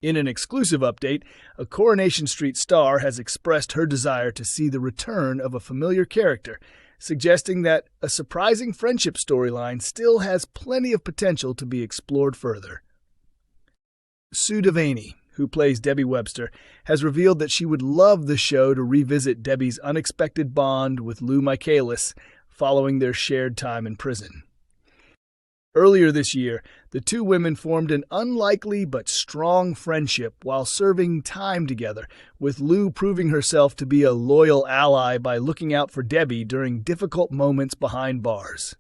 In an exclusive update, a Coronation Street star has expressed her desire to see the return of a familiar character, suggesting that a surprising friendship storyline still has plenty of potential to be explored further. Sue Devaney, who plays Debbie Webster, has revealed that she would love the show to revisit Debbie's unexpected bond with Lou Michaelis following their shared time in prison. Earlier this year, the two women formed an unlikely but strong friendship while serving time together, with Lou proving herself to be a loyal ally by looking out for Debbie during difficult moments behind bars.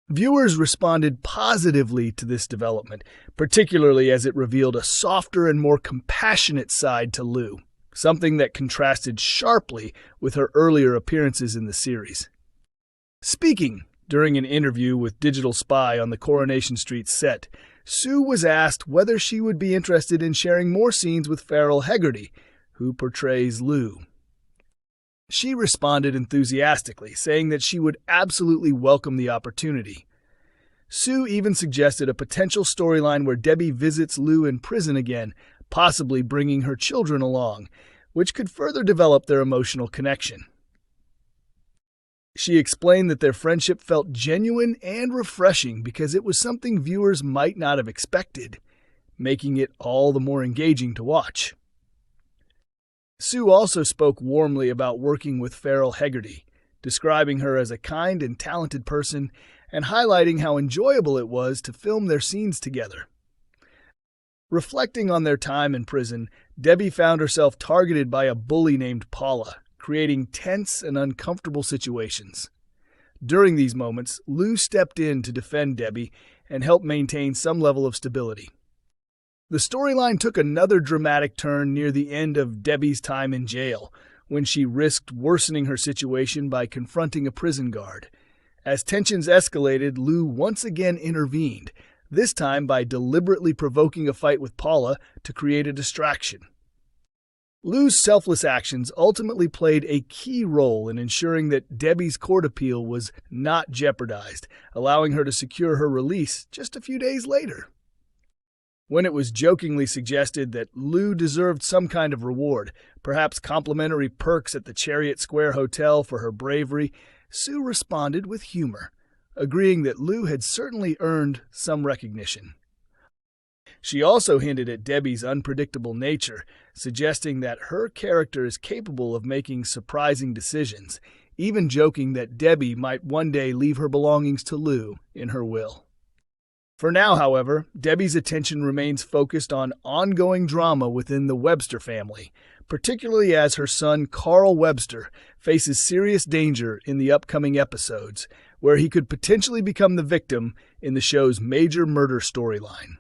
Viewers responded positively to this development, particularly as it revealed a softer and more compassionate side to Lou, something that contrasted sharply with her earlier appearances in the series. Speaking during an interview with Digital Spy on the Coronation Street set, Sue was asked whether she would be interested in sharing more scenes with Farrel Hegarty, who portrays Lou. She responded enthusiastically, saying that she would absolutely welcome the opportunity. Sue even suggested a potential storyline where Debbie visits Lou in prison again, possibly bringing her children along, which could further develop their emotional connection. She explained that their friendship felt genuine and refreshing because it was something viewers might not have expected, making it all the more engaging to watch. Sue also spoke warmly about working with Farrel Hegarty, describing her as a kind and talented person and highlighting how enjoyable it was to film their scenes together. Reflecting on their time in prison, Debbie found herself targeted by a bully named Paula, creating tense and uncomfortable situations. During these moments, Lou stepped in to defend Debbie and help maintain some level of stability. The storyline took another dramatic turn near the end of Debbie's time in jail, when she risked worsening her situation by confronting a prison guard. As tensions escalated, Lou once again intervened, this time by deliberately provoking a fight with Paula to create a distraction. Lou's selfless actions ultimately played a key role in ensuring that Debbie's court appeal was not jeopardized, allowing her to secure her release just a few days later. When it was jokingly suggested that Lou deserved some kind of reward, perhaps complimentary perks at the Chariot Square Hotel for her bravery, Sue responded with humor, agreeing that Lou had certainly earned some recognition. She also hinted at Debbie's unpredictable nature, suggesting that her character is capable of making surprising decisions, even joking that Debbie might one day leave her belongings to Lou in her will. For now, however, Debbie's attention remains focused on ongoing drama within the Webster family, particularly as her son Carl Webster faces serious danger in the upcoming episodes, where he could potentially become the victim in the show's major murder storyline.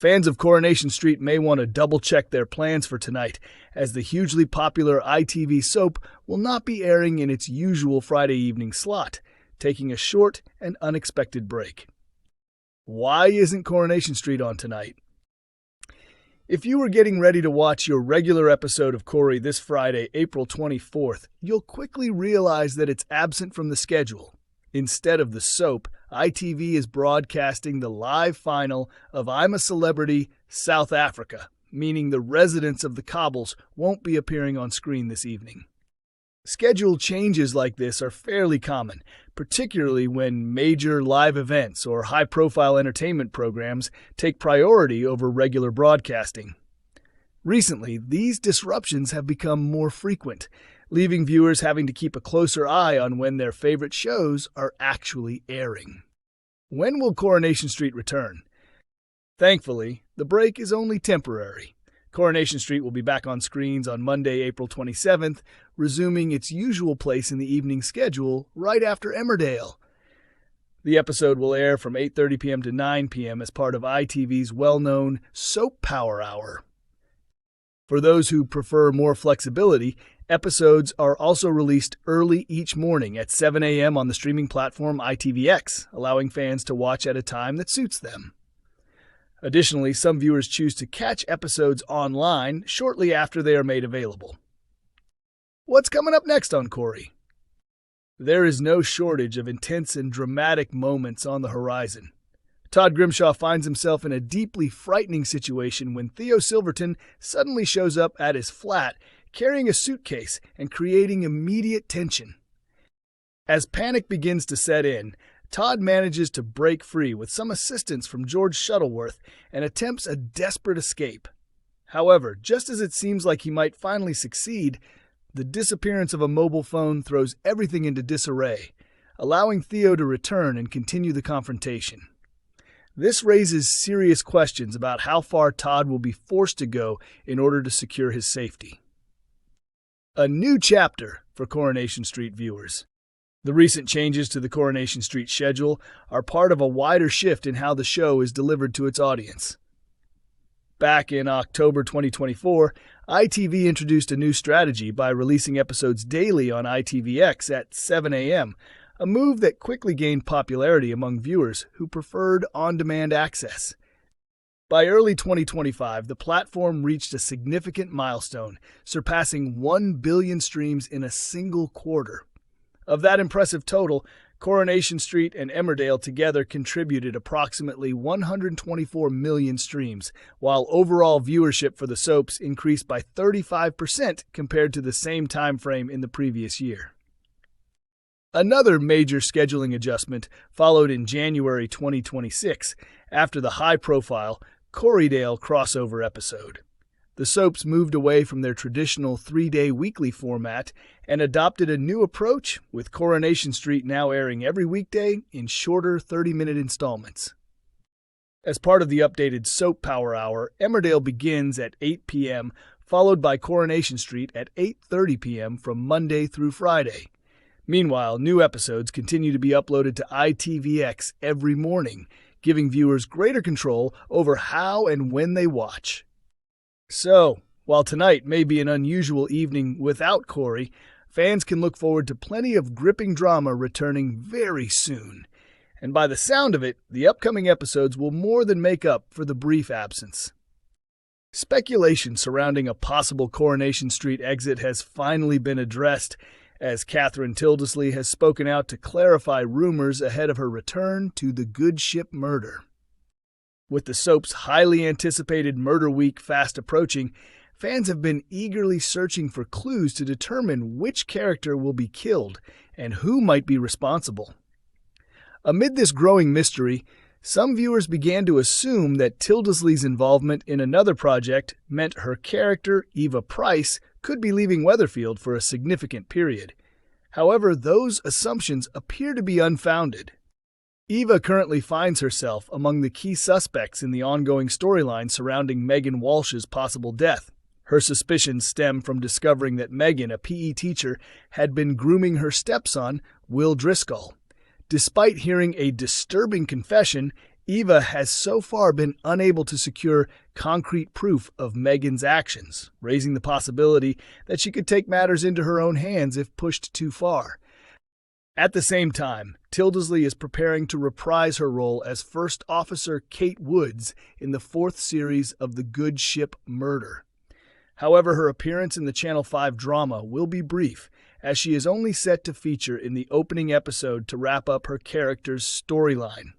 Fans of Coronation Street may want to double-check their plans for tonight, as the hugely popular ITV soap will not be airing in its usual Friday evening slot, taking a short and unexpected break. Why isn't Coronation Street on tonight? If you were getting ready to watch your regular episode of Corrie this Friday, April 24th, you'll quickly realize that it's absent from the schedule. Instead of the soap, ITV is broadcasting the live final of I'm a Celebrity South Africa, meaning the residents of the Cobbles won't be appearing on screen this evening. Schedule changes like this are fairly common, particularly when major live events or high-profile entertainment programs take priority over regular broadcasting. Recently, these disruptions have become more frequent, leaving viewers having to keep a closer eye on when their favorite shows are actually airing. When will Coronation Street return? Thankfully, the break is only temporary. Coronation Street will be back on screens on Monday, April 27th, resuming its usual place in the evening schedule right after Emmerdale. The episode will air from 8:30 p.m. to 9 p.m. as part of ITV's well-known Soap Power Hour. For those who prefer more flexibility, episodes are also released early each morning at 7 a.m. on the streaming platform ITVX, allowing fans to watch at a time that suits them. Additionally, some viewers choose to catch episodes online shortly after they are made available. What's coming up next on Corrie? There is no shortage of intense and dramatic moments on the horizon. Todd Grimshaw finds himself in a deeply frightening situation when Theo Silverton suddenly shows up at his flat, carrying a suitcase and creating immediate tension. As panic begins to set in, Todd manages to break free with some assistance from George Shuttleworth and attempts a desperate escape. However, just as it seems like he might finally succeed, the disappearance of a mobile phone throws everything into disarray, allowing Theo to return and continue the confrontation. This raises serious questions about how far Todd will be forced to go in order to secure his safety. A new chapter for Coronation Street viewers. The recent changes to the Coronation Street schedule are part of a wider shift in how the show is delivered to its audience. Back in October 2024, ITV introduced a new strategy by releasing episodes daily on ITVX at 7 a.m., a move that quickly gained popularity among viewers who preferred on-demand access. By early 2025, the platform reached a significant milestone, surpassing 1 billion streams in a single quarter. Of that impressive total, Coronation Street and Emmerdale together contributed approximately 124 million streams, while overall viewership for the soaps increased by 35% compared to the same time frame in the previous year. Another major scheduling adjustment followed in January 2026 after the high-profile Corriedale crossover episode. The soaps moved away from their traditional 3-day weekly format and adopted a new approach, with Coronation Street now airing every weekday in shorter 30-minute installments. As part of the updated Soap Power Hour, Emmerdale begins at 8 p.m., followed by Coronation Street at 8:30 p.m. from Monday through Friday. Meanwhile, new episodes continue to be uploaded to ITVX every morning, giving viewers greater control over how and when they watch. So, while tonight may be an unusual evening without Corrie, fans can look forward to plenty of gripping drama returning very soon. And by the sound of it, the upcoming episodes will more than make up for the brief absence. Speculation surrounding a possible Coronation Street exit has finally been addressed, as Catherine Tyldesley has spoken out to clarify rumors ahead of her return to The Good Ship Murder. With the soap's highly anticipated Murder Week fast approaching, fans have been eagerly searching for clues to determine which character will be killed and who might be responsible. Amid this growing mystery, some viewers began to assume that Tyldesley's involvement in another project meant her character, Eva Price, could be leaving Weatherfield for a significant period. However, those assumptions appear to be unfounded. Eva currently finds herself among the key suspects in the ongoing storyline surrounding Megan Walsh's possible death. Her suspicions stem from discovering that Megan, a PE teacher, had been grooming her stepson, Will Driscoll. Despite hearing a disturbing confession, Eva has so far been unable to secure concrete proof of Megan's actions, raising the possibility that she could take matters into her own hands if pushed too far. At the same time, Tyldesley is preparing to reprise her role as First Officer Kate Woods in the 4th series of The Good Ship Murder. However, her appearance in the Channel 5 drama will be brief, as she is only set to feature in the opening episode to wrap up her character's storyline.